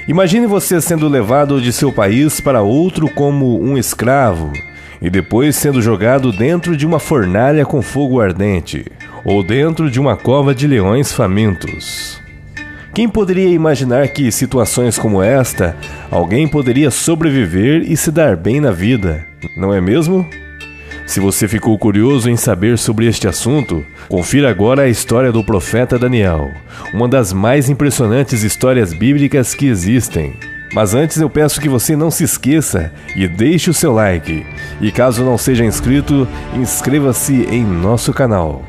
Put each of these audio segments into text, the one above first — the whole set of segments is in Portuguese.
Imagine você sendo levado de seu país para outro como um escravo e depois sendo jogado dentro de uma fornalha com fogo ardente ou dentro de uma cova de leões famintos. Quem poderia imaginar que, em situações como esta, alguém poderia sobreviver e se dar bem na vida, não é mesmo? Se você ficou curioso em saber sobre este assunto, confira agora a história do profeta Daniel, uma das mais impressionantes histórias bíblicas que existem. Mas antes eu peço que você não se esqueça e deixe o seu like. E caso não seja inscrito, inscreva-se em nosso canal.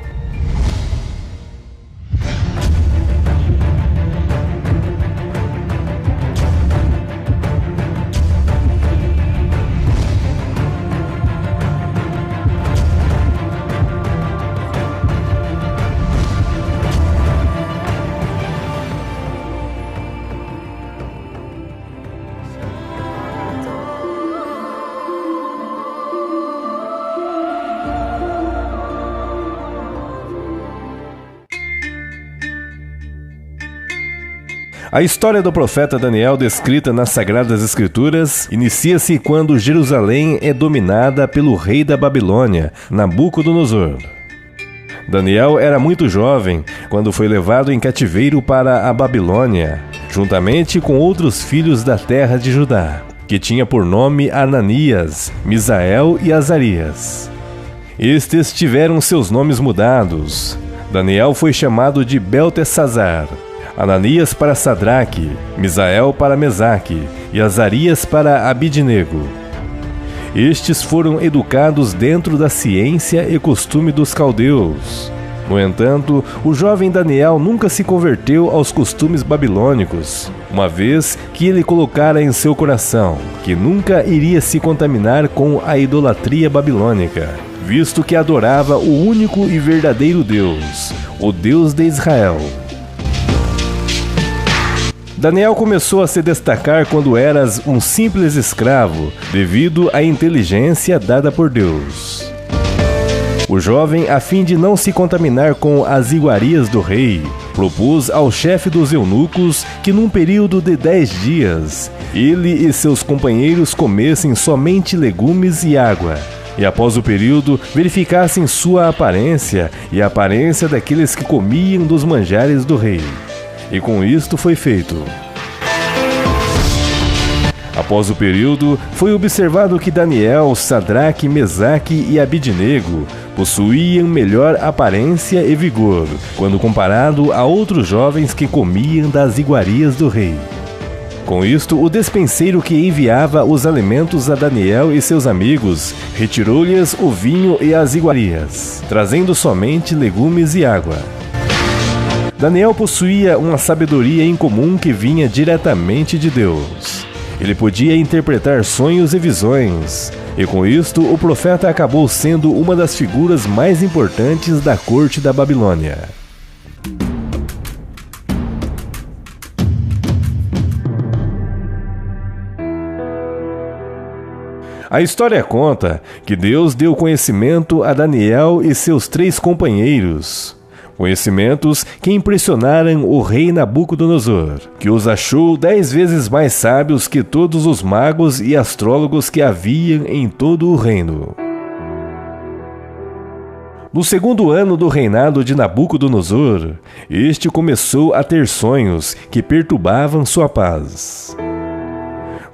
A história do profeta Daniel, descrita nas Sagradas Escrituras, inicia-se quando Jerusalém é dominada pelo rei da Babilônia, Nabucodonosor. Daniel era muito jovem quando foi levado em cativeiro para a Babilônia, juntamente com outros filhos da terra de Judá, que tinha por nome Ananias, Misael e Azarias. Estes tiveram seus nomes mudados. Daniel foi chamado de Beltesazar, Ananias para Sadraque, Misael para Mesaque e Azarias para Abidnego. Estes foram educados dentro da ciência e costume dos caldeus. No entanto, o jovem Daniel nunca se converteu aos costumes babilônicos, uma vez que ele colocara em seu coração que nunca iria se contaminar com a idolatria babilônica, visto que adorava o único e verdadeiro Deus, o Deus de Israel. Daniel começou a se destacar quando eras um simples escravo, devido à inteligência dada por Deus. O jovem, a fim de não se contaminar com as iguarias do rei, propôs ao chefe dos eunucos que num período de 10 dias, ele e seus companheiros comessem somente legumes e água, e após o período verificassem sua aparência e a aparência daqueles que comiam dos manjares do rei. E com isto foi feito. Após o período, foi observado que Daniel, Sadraque, Mesaque e Abidnego possuíam melhor aparência e vigor, quando comparado a outros jovens que comiam das iguarias do rei. Com isto, o despenseiro que enviava os alimentos a Daniel e seus amigos retirou-lhes o vinho e as iguarias, trazendo somente legumes e água. Daniel possuía uma sabedoria incomum que vinha diretamente de Deus. Ele podia interpretar sonhos e visões, e com isto o profeta acabou sendo uma das figuras mais importantes da corte da Babilônia. A história conta que Deus deu conhecimento a Daniel e seus 3 companheiros. Conhecimentos que impressionaram o rei Nabucodonosor, que os achou 10 vezes mais sábios que todos os magos e astrólogos que haviam em todo o reino. No 2º ano do reinado de Nabucodonosor, este começou a ter sonhos que perturbavam sua paz.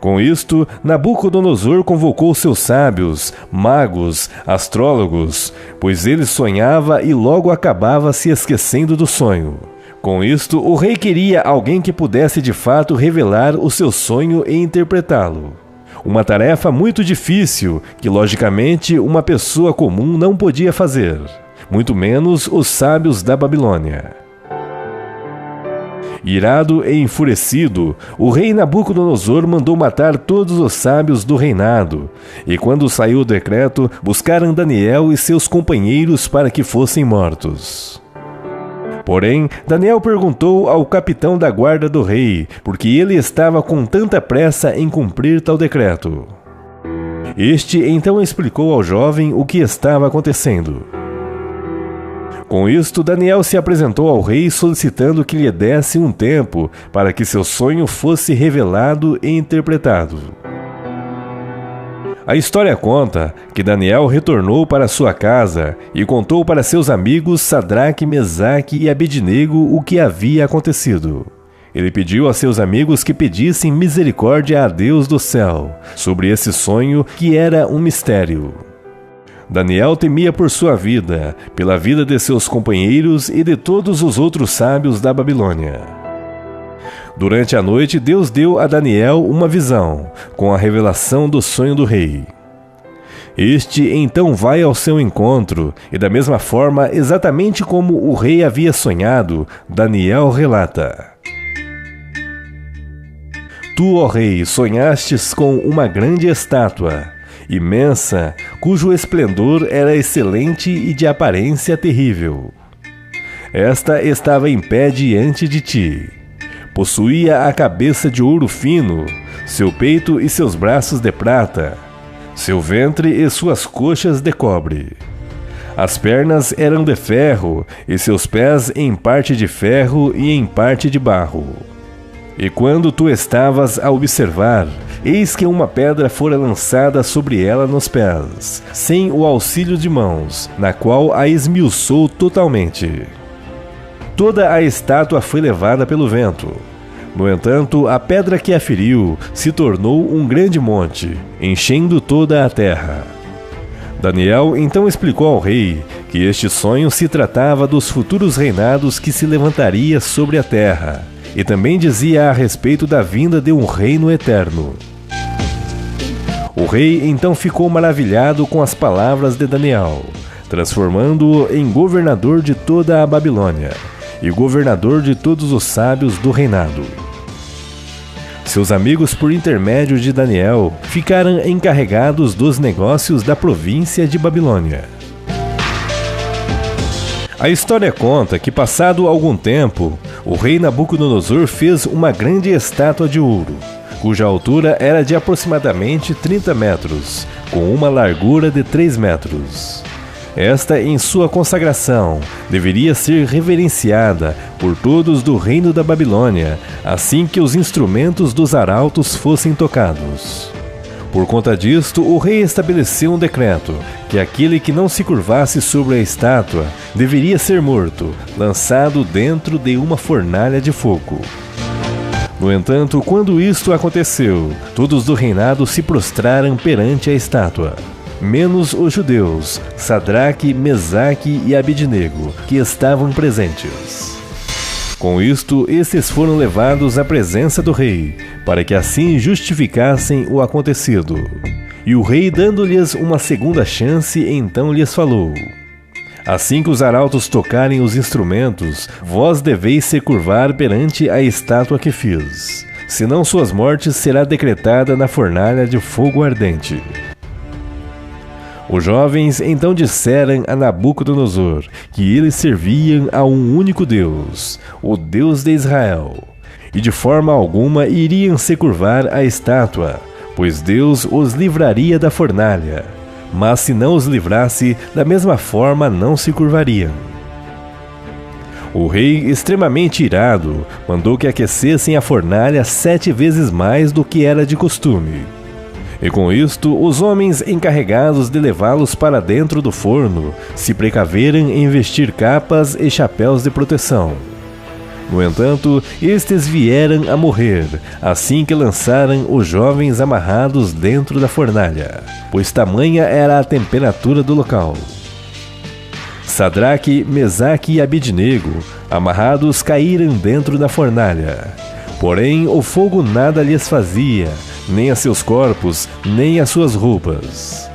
Com isto, Nabucodonosor convocou seus sábios, magos, astrólogos, pois ele sonhava e logo acabava se esquecendo do sonho. Com isto, o rei queria alguém que pudesse de fato revelar o seu sonho e interpretá-lo. Uma tarefa muito difícil que, logicamente, uma pessoa comum não podia fazer, muito menos os sábios da Babilônia. Irado e enfurecido, o rei Nabucodonosor mandou matar todos os sábios do reinado, e quando saiu o decreto, buscaram Daniel e seus companheiros para que fossem mortos. Porém, Daniel perguntou ao capitão da guarda do rei, porque ele estava com tanta pressa em cumprir tal decreto. Este então explicou ao jovem o que estava acontecendo. Com isto, Daniel se apresentou ao rei solicitando que lhe desse um tempo para que seu sonho fosse revelado e interpretado. A história conta que Daniel retornou para sua casa e contou para seus amigos Sadraque, Mesaque e Abednego o que havia acontecido. Ele pediu a seus amigos que pedissem misericórdia a Deus do céu sobre esse sonho que era um mistério. Daniel temia por sua vida, pela vida de seus companheiros e de todos os outros sábios da Babilônia. Durante a noite, Deus deu a Daniel uma visão, com a revelação do sonho do rei. Este então vai ao seu encontro, e da mesma forma, exatamente como o rei havia sonhado, Daniel relata: Tu, ó rei, sonhastes com uma grande estátua, imensa, cujo esplendor era excelente e de aparência terrível. Esta estava em pé diante de ti. Possuía a cabeça de ouro fino, seu peito e seus braços de prata, seu ventre e suas coxas de cobre. As pernas eram de ferro, e seus pés em parte de ferro e em parte de barro. E quando tu estavas a observar, eis que uma pedra fora lançada sobre ela nos pés, sem o auxílio de mãos, na qual a esmiuçou totalmente. Toda a estátua foi levada pelo vento. No entanto, a pedra que a feriu se tornou um grande monte, enchendo toda a terra. Daniel então explicou ao rei que este sonho se tratava dos futuros reinados que se levantaria sobre a terra, e também dizia a respeito da vinda de um reino eterno. O rei então ficou maravilhado com as palavras de Daniel, transformando-o em governador de toda a Babilônia e governador de todos os sábios do reinado. Seus amigos, por intermédio de Daniel, ficaram encarregados dos negócios da província de Babilônia. A história conta que, passado algum tempo, o rei Nabucodonosor fez uma grande estátua de ouro, cuja altura era de aproximadamente 30 metros, com uma largura de 3 metros. Esta, em sua consagração, deveria ser reverenciada por todos do reino da Babilônia, assim que os instrumentos dos arautos fossem tocados. Por conta disto, o rei estabeleceu um decreto que aquele que não se curvasse sobre a estátua deveria ser morto, lançado dentro de uma fornalha de fogo. No entanto, quando isto aconteceu, todos do reinado se prostraram perante a estátua, menos os judeus, Sadraque, Mesaque e Abednego, que estavam presentes. Com isto, estes foram levados à presença do rei, para que assim justificassem o acontecido. E o rei, dando-lhes uma segunda chance, então lhes falou: Assim que os arautos tocarem os instrumentos, vós deveis se curvar perante a estátua que fiz, senão suas mortes será decretada na fornalha de fogo ardente. Os jovens então disseram a Nabucodonosor que eles serviam a um único Deus, o Deus de Israel, e de forma alguma iriam se curvar à estátua, pois Deus os livraria da fornalha, mas se não os livrasse, da mesma forma não se curvariam. O rei, extremamente irado, mandou que aquecessem a fornalha 7 vezes mais do que era de costume. E com isto, os homens encarregados de levá-los para dentro do forno se precaveram em vestir capas e chapéus de proteção. No entanto, estes vieram a morrer, assim que lançaram os jovens amarrados dentro da fornalha, pois tamanha era a temperatura do local. Sadraque, Mesaque e Abednego, amarrados, caíram dentro da fornalha. Porém, o fogo nada lhes fazia, nem a seus corpos, nem a suas roupas.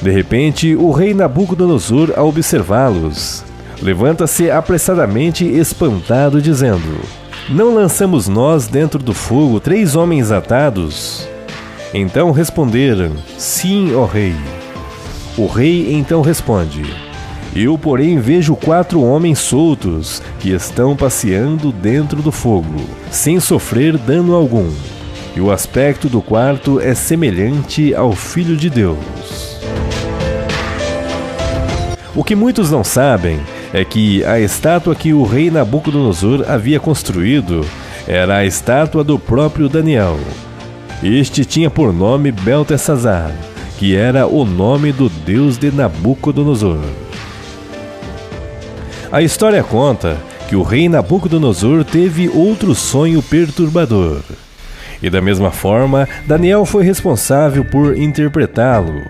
De repente, o rei Nabucodonosor, ao observá-los, levanta-se apressadamente espantado, dizendo: Não lançamos nós dentro do fogo 3 homens atados? Então responderam: Sim, ó rei. O rei então responde: Eu, porém, vejo 4 homens soltos que estão passeando dentro do fogo, sem sofrer dano algum. E o aspecto do quarto é semelhante ao Filho de Deus. O que muitos não sabem é que a estátua que o rei Nabucodonosor havia construído era a estátua do próprio Daniel. Este tinha por nome Beltesazar, que era o nome do deus de Nabucodonosor. A história conta que o rei Nabucodonosor teve outro sonho perturbador. E da mesma forma, Daniel foi responsável por interpretá-lo.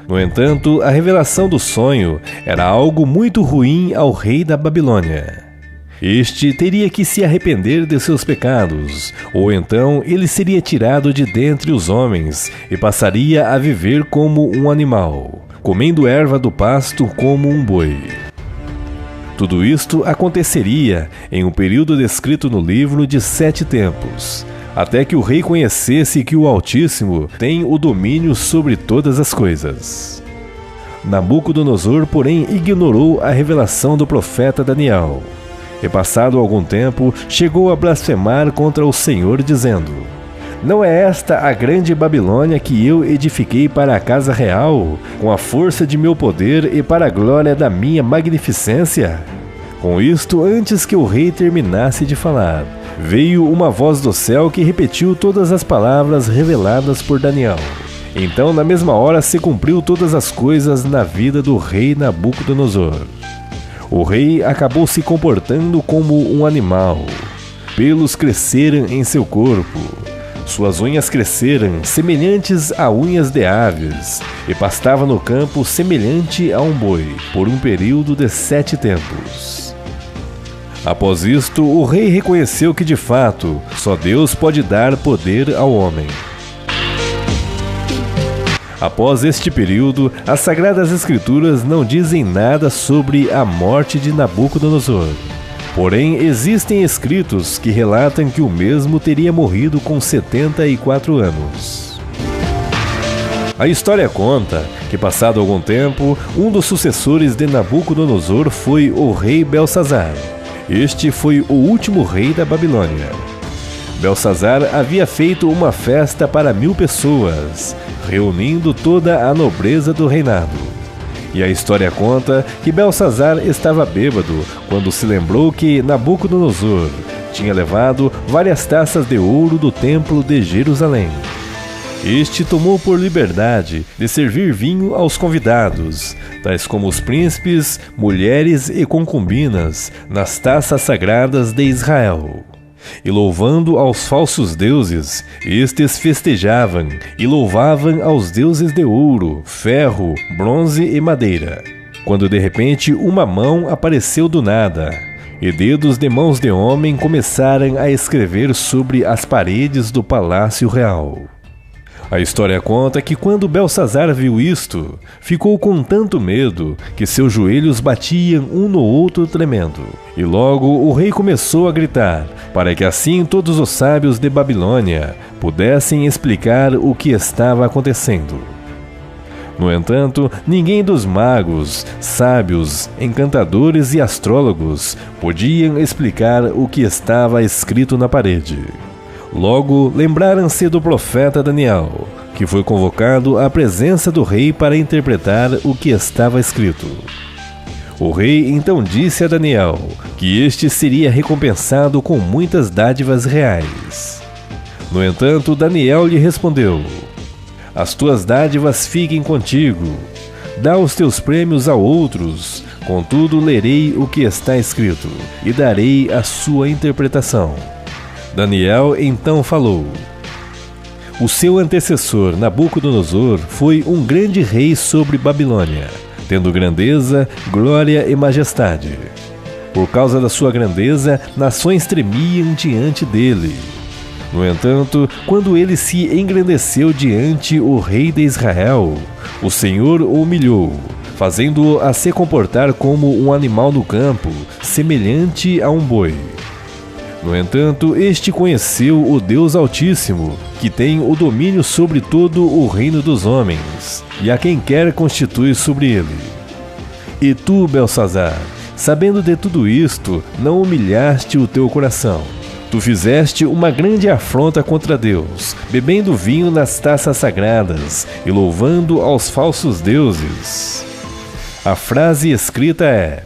No entanto, a revelação do sonho era algo muito ruim ao rei da Babilônia. Este teria que se arrepender de seus pecados, ou então ele seria tirado de dentre os homens e passaria a viver como um animal, comendo erva do pasto como um boi. Tudo isto aconteceria em um período descrito no livro de 7 tempos, até que o rei conhecesse que o Altíssimo tem o domínio sobre todas as coisas. Nabucodonosor, porém, ignorou a revelação do profeta Daniel. E passado algum tempo, chegou a blasfemar contra o Senhor, dizendo: Não é esta a grande Babilônia que eu edifiquei para a casa real, com a força de meu poder e para a glória da minha magnificência? Com isto, antes que o rei terminasse de falar, veio uma voz do céu que repetiu todas as palavras reveladas por Daniel. Então, na mesma hora, se cumpriu todas as coisas na vida do rei Nabucodonosor. O rei acabou se comportando como um animal. Pelos cresceram em seu corpo. Suas unhas cresceram semelhantes a unhas de aves, e pastava no campo semelhante a um boi, por um período de 7 tempos. Após isto, o rei reconheceu que, de fato, só Deus pode dar poder ao homem. Após este período, as Sagradas Escrituras não dizem nada sobre a morte de Nabucodonosor. Porém, existem escritos que relatam que o mesmo teria morrido com 74 anos. A história conta que, passado algum tempo, um dos sucessores de Nabucodonosor foi o rei Belsazar. Este foi o último rei da Babilônia. Belsazar havia feito uma festa para 1000 pessoas, reunindo toda a nobreza do reinado. E a história conta que Belsazar estava bêbado quando se lembrou que Nabucodonosor tinha levado várias taças de ouro do templo de Jerusalém. Este tomou por liberdade de servir vinho aos convidados, tais como os príncipes, mulheres e concubinas, nas taças sagradas de Israel. E louvando aos falsos deuses, estes festejavam e louvavam aos deuses de ouro, ferro, bronze e madeira. Quando de repente uma mão apareceu do nada, e dedos de mãos de homem começaram a escrever sobre as paredes do palácio real. A história conta que quando Belsazar viu isto, ficou com tanto medo que seus joelhos batiam um no outro tremendo. E logo o rei começou a gritar, para que assim todos os sábios de Babilônia pudessem explicar o que estava acontecendo. No entanto, ninguém dos magos, sábios, encantadores e astrólogos podiam explicar o que estava escrito na parede. Logo, lembraram-se do profeta Daniel, que foi convocado à presença do rei para interpretar o que estava escrito. O rei então disse a Daniel que este seria recompensado com muitas dádivas reais. No entanto, Daniel lhe respondeu: As tuas dádivas fiquem contigo, dá os teus prêmios a outros, contudo lerei o que está escrito e darei a sua interpretação. Daniel então falou: O seu antecessor, Nabucodonosor, foi um grande rei sobre Babilônia, tendo grandeza, glória e majestade. Por causa da sua grandeza, nações tremiam diante dele. No entanto, quando ele se engrandeceu diante o rei de Israel, o Senhor o humilhou, fazendo-o a se comportar como um animal no campo, semelhante a um boi. No entanto, este conheceu o Deus Altíssimo, que tem o domínio sobre todo o reino dos homens, e a quem quer constitui sobre ele. E tu, Belsazar, sabendo de tudo isto, não humilhaste o teu coração. Tu fizeste uma grande afronta contra Deus, bebendo vinho nas taças sagradas e louvando aos falsos deuses. A frase escrita é: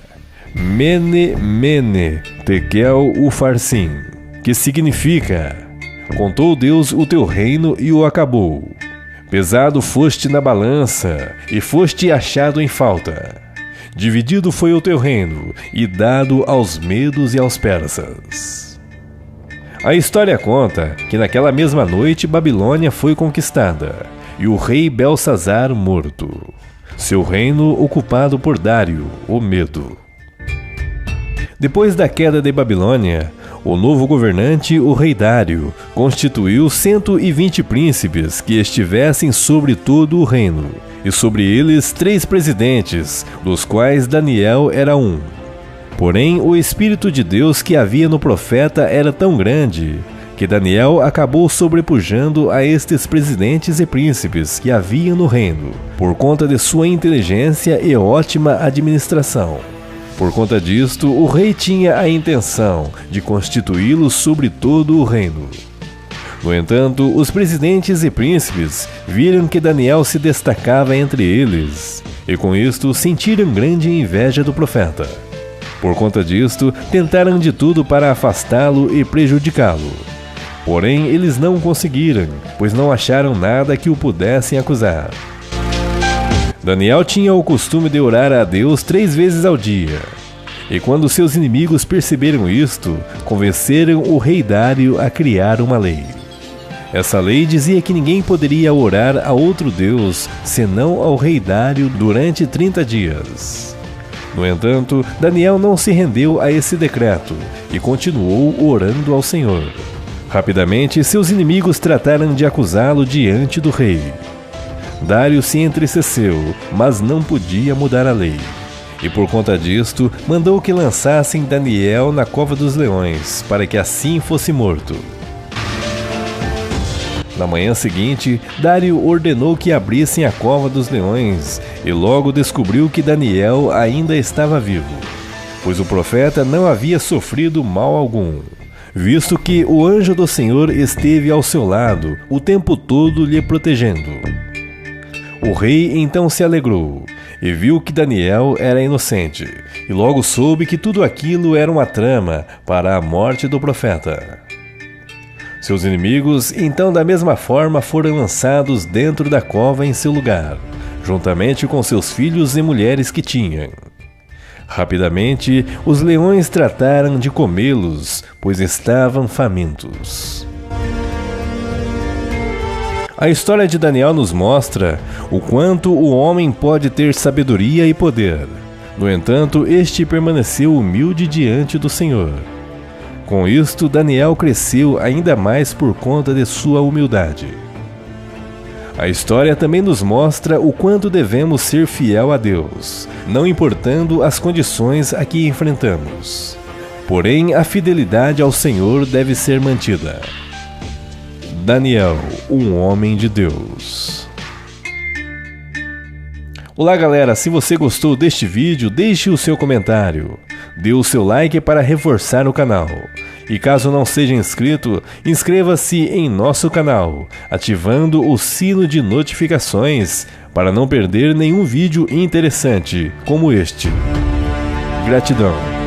Mene, Mene, Tekel Ufarsim, que significa: contou Deus o teu reino e o acabou. Pesado foste na balança e foste achado em falta. Dividido foi o teu reino e dado aos medos e aos persas. A história conta que naquela mesma noite Babilônia foi conquistada e o rei Belsazar morto. Seu reino ocupado por Dário, o Medo. Depois da queda de Babilônia, o novo governante, o rei Dário, constituiu 120 príncipes que estivessem sobre todo o reino, e sobre eles 3 presidentes, dos quais Daniel era um. Porém, o Espírito de Deus que havia no profeta era tão grande, que Daniel acabou sobrepujando a estes presidentes e príncipes que haviam no reino, por conta de sua inteligência e ótima administração. Por conta disto, o rei tinha a intenção de constituí-lo sobre todo o reino. No entanto, os presidentes e príncipes viram que Daniel se destacava entre eles, e com isto sentiram grande inveja do profeta. Por conta disto, tentaram de tudo para afastá-lo e prejudicá-lo. Porém, eles não conseguiram, pois não acharam nada que o pudessem acusar. Daniel tinha o costume de orar a Deus 3 vezes ao dia. E quando seus inimigos perceberam isto, convenceram o rei Dário a criar uma lei. Essa lei dizia que ninguém poderia orar a outro Deus senão ao rei Dário durante 30 dias. No entanto, Daniel não se rendeu a esse decreto e continuou orando ao Senhor. Rapidamente, seus inimigos trataram de acusá-lo diante do rei. Dário se entristeceu, mas não podia mudar a lei. E por conta disto, mandou que lançassem Daniel na cova dos leões, para que assim fosse morto. Na manhã seguinte, Dário ordenou que abrissem a cova dos leões, e logo descobriu que Daniel ainda estava vivo, pois o profeta não havia sofrido mal algum, visto que o anjo do Senhor esteve ao seu lado o tempo todo lhe protegendo. O rei então se alegrou e viu que Daniel era inocente, e logo soube que tudo aquilo era uma trama para a morte do profeta. Seus inimigos, então, da mesma forma, foram lançados dentro da cova em seu lugar, juntamente com seus filhos e mulheres que tinham. Rapidamente, os leões trataram de comê-los, pois estavam famintos. A história de Daniel nos mostra o quanto o homem pode ter sabedoria e poder. No entanto, este permaneceu humilde diante do Senhor. Com isto, Daniel cresceu ainda mais por conta de sua humildade. A história também nos mostra o quanto devemos ser fiel a Deus, não importando as condições a que enfrentamos. Porém, a fidelidade ao Senhor deve ser mantida. Daniel, um homem de Deus. Olá galera, se você gostou deste vídeo, deixe o seu comentário. Dê o seu like para reforçar o canal. E caso não seja inscrito, inscreva-se em nosso canal, ativando o sino de notificações para não perder nenhum vídeo interessante como este. Gratidão.